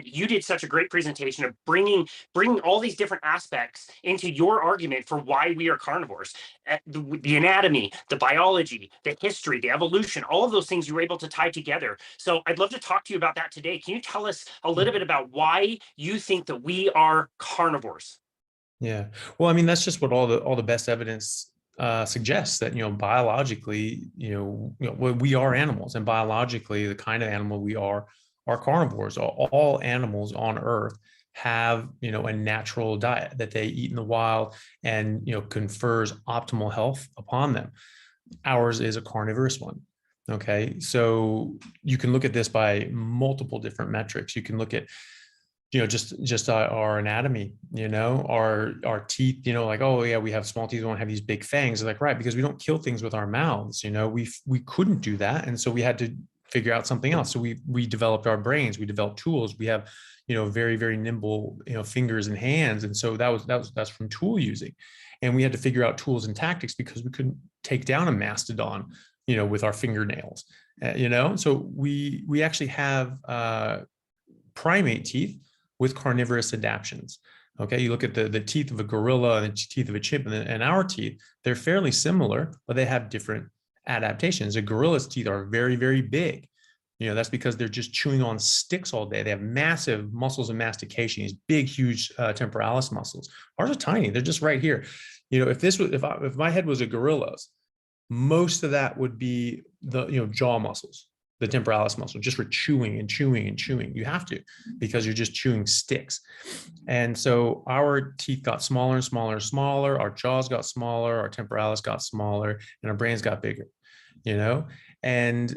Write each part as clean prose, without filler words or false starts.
You did such a great presentation of bringing all these different aspects into your argument for why we are carnivores. The anatomy, the biology, the history, the evolution, all of those things you were able to tie together. So I'd love to talk to you about that today. Can you tell us a little bit about why you think that we are carnivores? Yeah. Well, I mean, that's just what all the best evidence suggests, that, biologically, we are animals, and biologically, the kind of animal we are carnivores. All animals on Earth have, a natural diet that they eat in the wild, and, confers optimal health upon them. Ours is a carnivorous one. Okay. So you can look at this by multiple different metrics. You can look at, just our anatomy, our teeth, like, oh yeah, we have small teeth, we don't have these big fangs. Like, right, because we don't kill things with our mouths. We couldn't do that, and so we had to figure out something else. So we developed our brains, we developed tools. We have, very, very nimble, fingers and hands, and so that's from tool using. And we had to figure out tools and tactics because we couldn't take down a mastodon, with our fingernails. So we actually have primate teeth with carnivorous adaptations. Okay, you look at the teeth of a gorilla and the teeth of a chimp, and our teeth, they're fairly similar, but they have different adaptations. A gorilla's teeth are very, very big. That's because they're just chewing on sticks all day. They have massive muscles of mastication, these big, huge temporalis muscles. Ours are tiny. They're just right here. If my head was a gorilla's, most of that would be the, jaw muscles, the temporalis muscle, just for chewing and chewing and chewing. You have to, because you're just chewing sticks. And so our teeth got smaller and smaller and smaller. Our jaws got smaller, our temporalis got smaller, and our brains got bigger, and,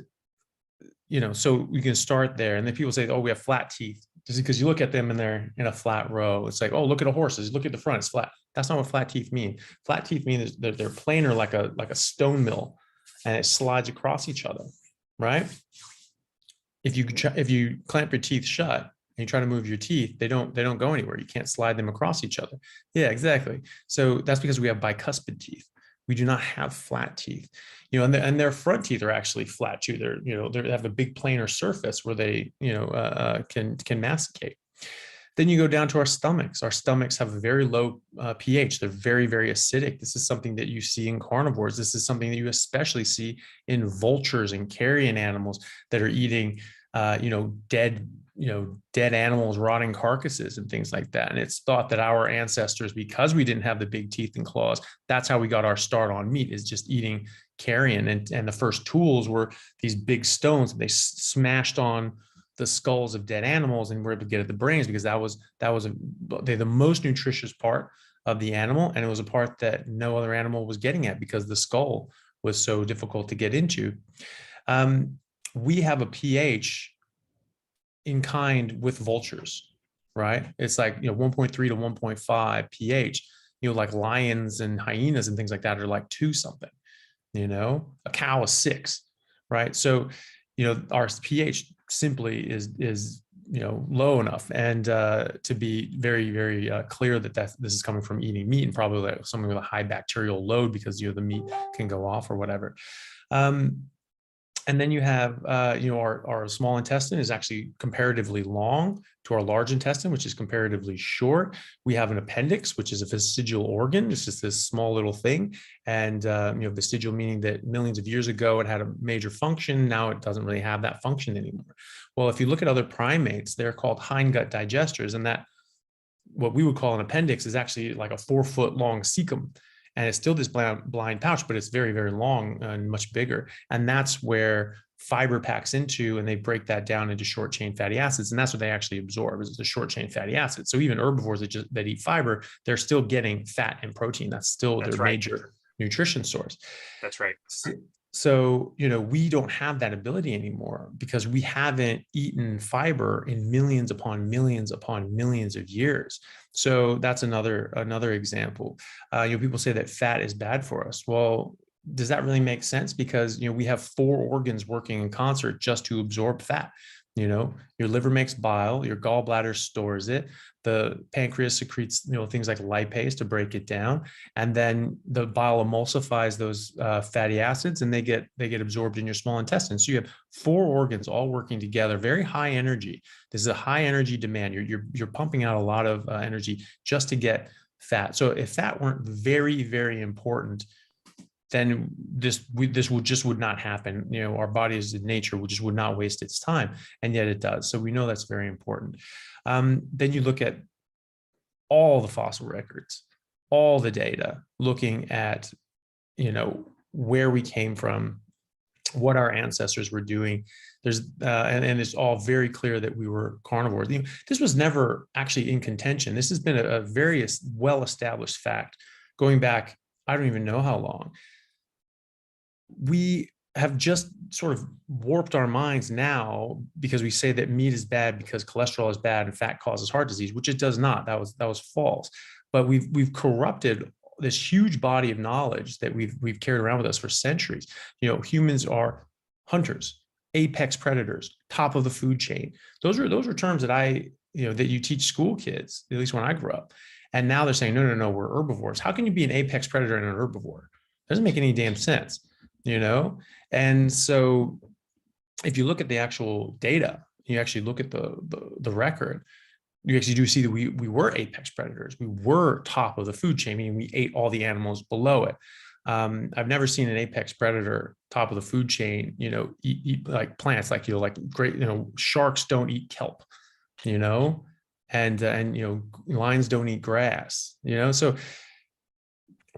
so we can start there. And then people say, oh, we have flat teeth, just because you look at them and they're in a flat row. It's like, oh, look at a horse. Look at the front, it's flat. That's not what flat teeth mean. Flat teeth mean they're planar, like a stone mill, and it slides across each other, right? If you clamp your teeth shut and you try to move your teeth, they don't go anywhere. You can't slide them across each other. Yeah, exactly. So that's because we have bicuspid teeth. We do not have flat teeth, and their front teeth are actually flat too. They have a big planar surface where they, can masticate. Then you go down to our stomachs. Our stomachs have a very low pH. They're very, very acidic. This is something that you see in carnivores. This is something that you especially see in vultures and carrion animals that are eating, dead animals, rotting carcasses and things like that. And it's thought that our ancestors, because we didn't have the big teeth and claws, that's how we got our start on meat, is just eating carrion. And the first tools were these big stones that they smashed on the skulls of dead animals, and we're able to get at the brains, because that was the most nutritious part of the animal, and it was a part that no other animal was getting at because the skull was so difficult to get into. We have a pH in kind with vultures, right? It's like 1.3 to 1.5 pH. Like lions and hyenas and things like that are like 2 something. A cow is 6, right? So our pH simply is low enough, and to be very, very clear that this is coming from eating meat, and probably like something with a high bacterial load, because the meat can go off or whatever. And then you have, our small intestine is actually comparatively long to our large intestine, which is comparatively short. We have an appendix, which is a vestigial organ. It's just this small little thing. And, vestigial meaning that millions of years ago, it had a major function. Now it doesn't really have that function anymore. Well, if you look at other primates, they're called hindgut digesters. And that, what we would call an appendix, is actually like a 4-foot long cecum. And it's still this blind pouch, but it's very, very long and much bigger. And that's where fiber packs into, and they break that down into short chain fatty acids. And that's what they actually absorb, is the short chain fatty acids. So even herbivores that eat fiber, they're still getting fat and protein. That's still their major nutrition source. That's right. So, we don't have that ability anymore, because we haven't eaten fiber in millions upon millions upon millions of years. So that's another example. People say that fat is bad for us. Well, does that really make sense? Because, we have 4 organs working in concert just to absorb fat. You know, your liver makes bile, your gallbladder stores it, the pancreas secretes, things like lipase to break it down, and then the bile emulsifies those fatty acids, and they get absorbed in your small intestine. So you have 4 organs all working together, very high energy. This is a high energy demand. You're pumping out a lot of energy just to get fat. So if that weren't very, very important, then this would not happen. Our body is in nature, just would not waste its time, and yet it does. So we know that's very important. Then you look at all the fossil records, all the data, looking at where we came from, what our ancestors were doing. There's and it's all very clear that we were carnivores. This was never actually in contention. This has been a very well-established fact going back, I don't even know how long. We have just sort of warped our minds now because we say that meat is bad because cholesterol is bad and fat causes heart disease, which it does not. That was false. But we've corrupted this huge body of knowledge that we've carried around with us for centuries. Humans are hunters, apex predators, top of the food chain. Those are terms that that you teach school kids, at least when I grew up. And now they're saying, no, we're herbivores. How can you be an apex predator and an herbivore? Doesn't make any damn sense. And so if you look at the actual data, you actually look at the record, you actually do see that we were apex predators. We were top of the food chain, meaning we ate all the animals below it. I've never seen an apex predator top of the food chain, eat like plants, like, great, sharks don't eat kelp, and lions don't eat grass, so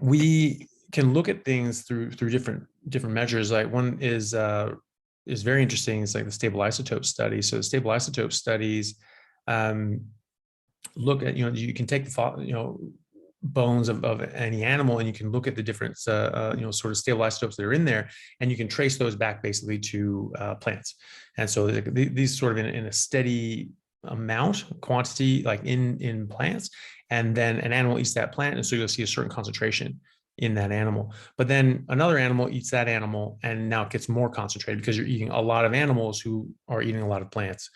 we can look at things through different measures. Like one is very interesting. It's like the stable isotope study. So the stable isotope studies look at, you can take the bones of any animal, and you can look at the different sort of stable isotopes that are in there, and you can trace those back basically to plants. And so these sort of in a steady quantity, like in plants, and then an animal eats that plant, and so you'll see a certain concentration in that animal. But then another animal eats that animal, and now it gets more concentrated because you're eating a lot of animals who are eating a lot of plants.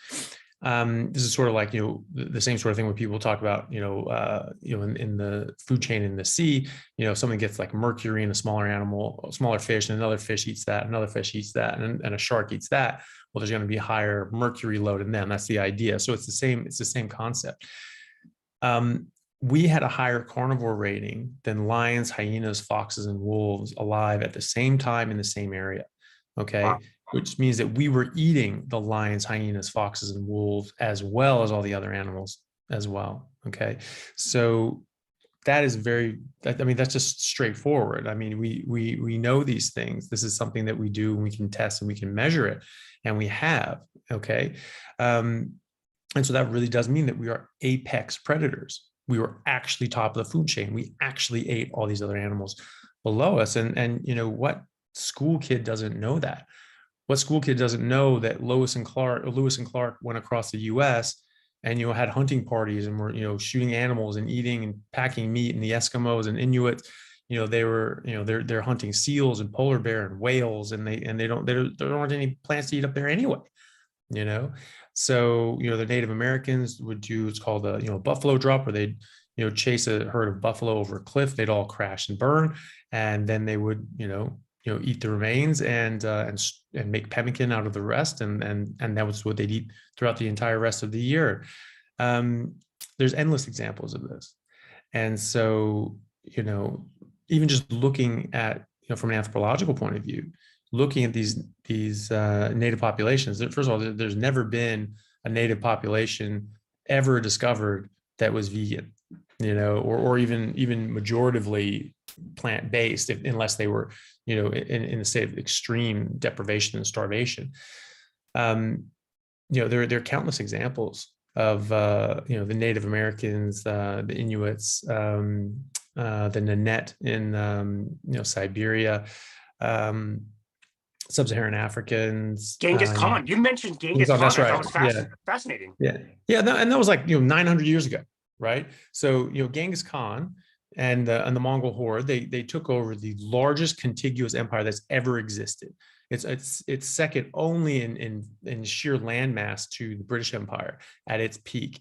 This is sort of like, the same sort of thing when people talk about, in the food chain in the sea, someone gets like mercury in a smaller animal, a smaller fish, and another fish eats that, another fish eats that, and a shark eats that. Well, there's going to be a higher mercury load in them. That's the idea. So it's the same concept. We had a higher carnivore rating than lions, hyenas, foxes, and wolves alive at the same time in the same area. Okay. Wow. Which means that we were eating the lions, hyenas, foxes, and wolves, as well as all the other animals as well. Okay. So that is that's just straightforward. We know these things. This is something that we do, and we can test, and we can measure it, and we have. Okay. And so that really does mean that we are apex predators. We were actually top of the food chain. We actually ate all these other animals below us. And what school kid doesn't know that? What school kid doesn't know that Lewis and Clark went across the US and, had hunting parties and were, shooting animals and eating and packing meat, and the Eskimos and Inuits, they were, they're hunting seals and polar bear and whales, and there aren't any plants to eat up there anyway. So, the Native Americans would do, it's called a, buffalo drop, where they'd, chase a herd of buffalo over a cliff. They'd all crash and burn. And then they would, eat the remains and make pemmican out of the rest. And that was what they'd eat throughout the entire rest of the year. There's endless examples of this. And so, even just looking at, from an anthropological point of view, looking at these native populations, first of all, there's never been a native population ever discovered that was vegan, or even majoritively plant-based, unless they were, in a state of extreme deprivation and starvation. There are countless examples of the Native Americans, the Inuits, the Nanette in Siberia, Sub-Saharan Africans. Genghis Khan. You mentioned Genghis Khan. That's right. That was fascinating. Yeah. And that was like 900 years ago, right? So Genghis Khan and the Mongol horde, they took over the largest contiguous empire that's ever existed. It's second only in sheer landmass to the British Empire at its peak.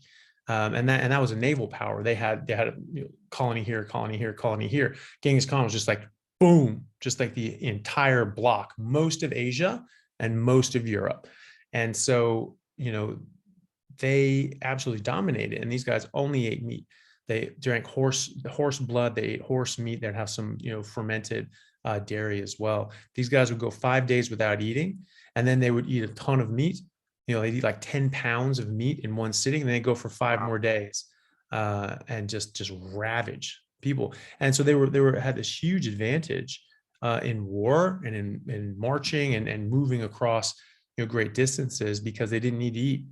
And that was a naval power. They had a colony here, colony here, colony here. Genghis Khan was just like boom, just like the entire block, most of Asia and most of Europe. And so, they absolutely dominated. And these guys only ate meat. They drank horse blood. They ate horse meat. They'd have some, fermented dairy as well. These guys would go 5 days without eating, and then they would eat a ton of meat. They'd eat like 10 pounds of meat in one sitting, and then they go for 5 more days and just ravage people. And so they had this huge advantage in war and in marching and moving across great distances, because they didn't need to eat.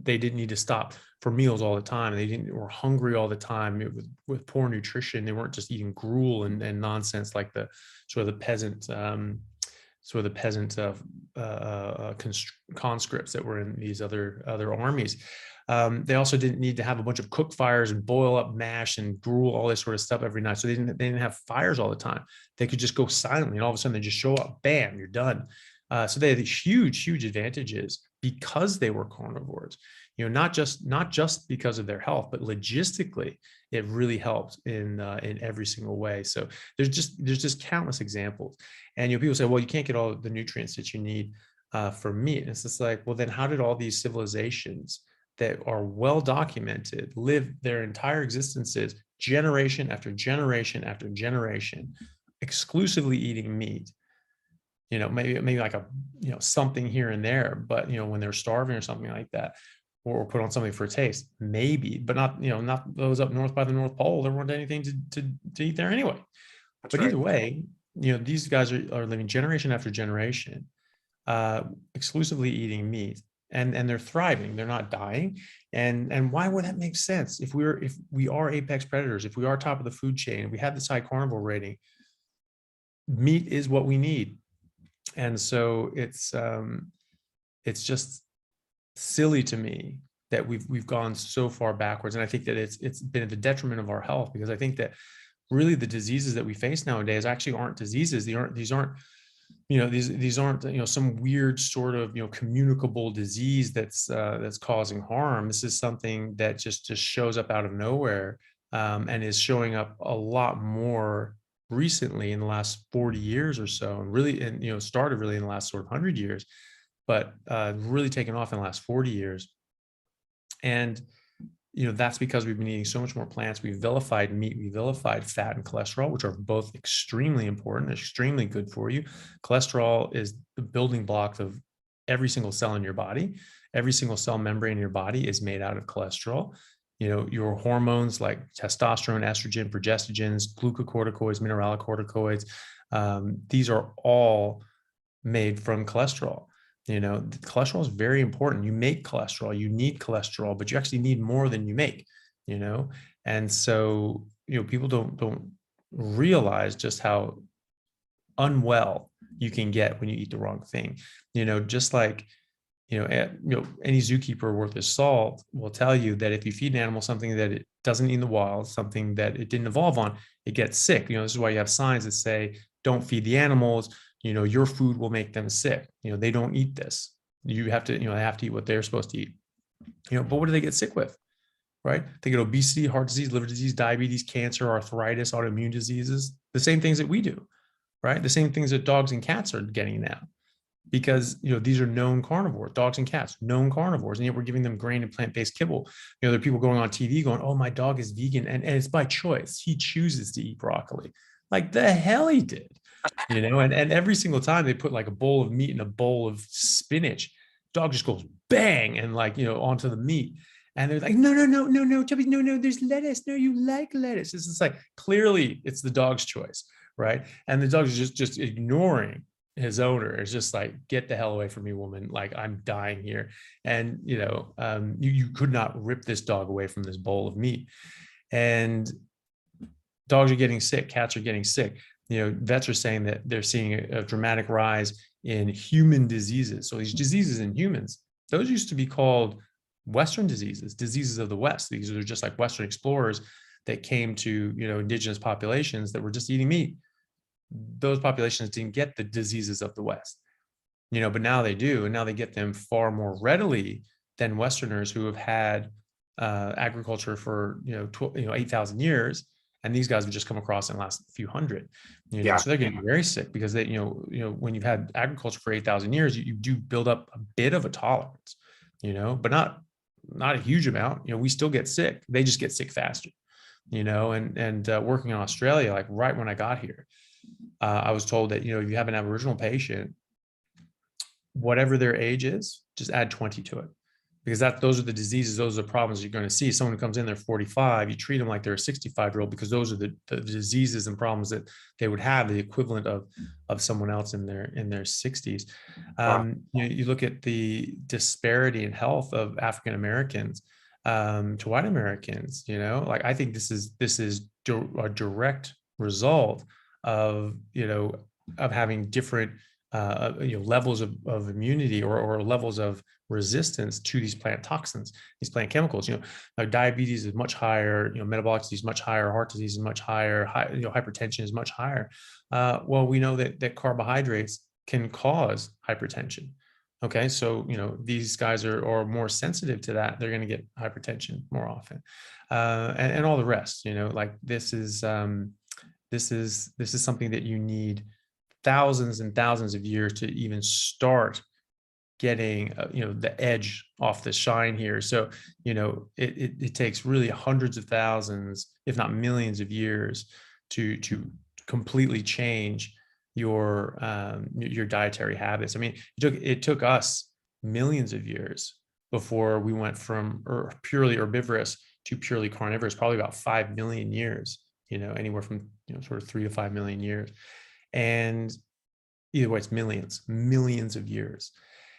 They didn't need to stop for meals all the time. They were hungry all the time with poor nutrition. They weren't just eating gruel and nonsense like the sort of the peasant conscripts that were in these other armies. They also didn't need to have a bunch of cook fires and boil up mash and gruel, all this sort of stuff every night. So they didn't have fires all the time. They could just go silently, and all of a sudden they just show up, bam, you're done. So they had these huge advantages because they were carnivores. Not just because of their health, but logistically, it really helped in every single way. So there's just countless examples. And people say, well, you can't get all the nutrients that you need from meat. And it's just like, well, then how did all these civilizations that are well documented live their entire existences, generation after generation after generation, exclusively eating meat? Maybe like something here and there, but when they're starving or something like that, or put on something for a taste, maybe, but not those up north by the North Pole. There weren't anything to eat there anyway. That's but right. Either way, these guys are living generation after generation, exclusively eating meat, and they're thriving. They're not dying. And why would that make sense? If we are apex predators, if we are top of the food chain, if we have this high carnivore rating, meat is what we need. And so it's just silly to me that we've gone so far backwards. And I think that it's been at the detriment of our health, because I think that really the diseases that we face nowadays actually aren't diseases. These aren't some weird sort of communicable disease that's causing harm. This is something that just shows up out of nowhere, and is showing up a lot more recently in the last 40 years or so, and really, started really in the last sort of 100 years, but really taken off in the last 40 years. And that's because we've been eating so much more plants. We've vilified meat, we vilified fat and cholesterol, which are both extremely important, extremely good for you. Cholesterol is the building block of every single cell in your body. Every single cell membrane in your body is made out of cholesterol. Your hormones like testosterone, estrogen, progestogens, glucocorticoids, mineralocorticoids, these are all made from cholesterol. Cholesterol is very important. You make cholesterol, you need cholesterol, but you actually need more than you make, and so, people don't realize just how unwell you can get when you eat the wrong thing. Just like, any zookeeper worth his salt will tell you that if you feed an animal something that it doesn't eat in the wild, something that it didn't evolve on, it gets sick. This is why you have signs that say, don't feed the animals, your food will make them sick. They don't eat this. You have to, they have to eat what they're supposed to eat. But what do they get sick with? Right? They get obesity, heart disease, liver disease, diabetes, cancer, arthritis, autoimmune diseases, the same things that we do, right? The same things that dogs and cats are getting now. Because these are known carnivores, dogs and cats, known carnivores, and yet we're giving them grain and plant-based kibble. There are people going on TV going, "Oh, my dog is vegan, and it's by choice. He chooses to eat broccoli." Like the hell he did, And every single time they put like a bowl of meat in a bowl of spinach, dog just goes bang and onto the meat, and they're like, "No, Chubby, no, there's lettuce. No, you like lettuce." It's just like clearly it's the dog's choice, right? And the dog is just ignoring his owner. Is just like, get the hell away from me, woman. Like, I'm dying here. And, you could not rip this dog away from this bowl of meat. And dogs are getting sick. Cats are getting sick. Vets are saying that they're seeing a dramatic rise in human diseases. So these diseases in humans, those used to be called Western diseases of the West. These are just like Western explorers that came to, indigenous populations that were just eating meat. Those populations didn't get the diseases of the West. but now they do, and now they get them far more readily than Westerners who have had agriculture for 8,000 years, and these guys have just come across in the last few hundred. Yeah. So they're getting very sick because they when you've had agriculture for 8,000 years, you do build up a bit of a tolerance, but not a huge amount. We still get sick. They just get sick faster. And working in Australia, like right when I got here, I was told that if you have an Aboriginal patient, whatever their age is, just add 20 to it, because those are the diseases, those are the problems you're going to see. Someone who comes in, they're 45, you treat them like they're a 65-year-old, because those are the diseases and problems that they would have, the equivalent of someone else in their 60s. You look at the disparity in health of African Americans to white Americans. Like, I think this is a direct result of having different levels of immunity or levels of resistance to these plant toxins, these plant chemicals. Like diabetes is much higher, metabolic disease is much higher, heart disease is much higher, hypertension is much higher. Well, we know that carbohydrates can cause hypertension. Okay, so these guys are more sensitive to that. They're going to get hypertension more often, and all the rest. Like this is something that you need thousands and thousands of years to even start getting the edge off the shine here. So it takes really hundreds of thousands, if not millions of years to completely change your dietary habits. I mean, it took us millions of years before we went from purely herbivorous to purely carnivorous, probably about 5 million years, anywhere from sort of 3 to 5 million years. And either way, it's millions of years.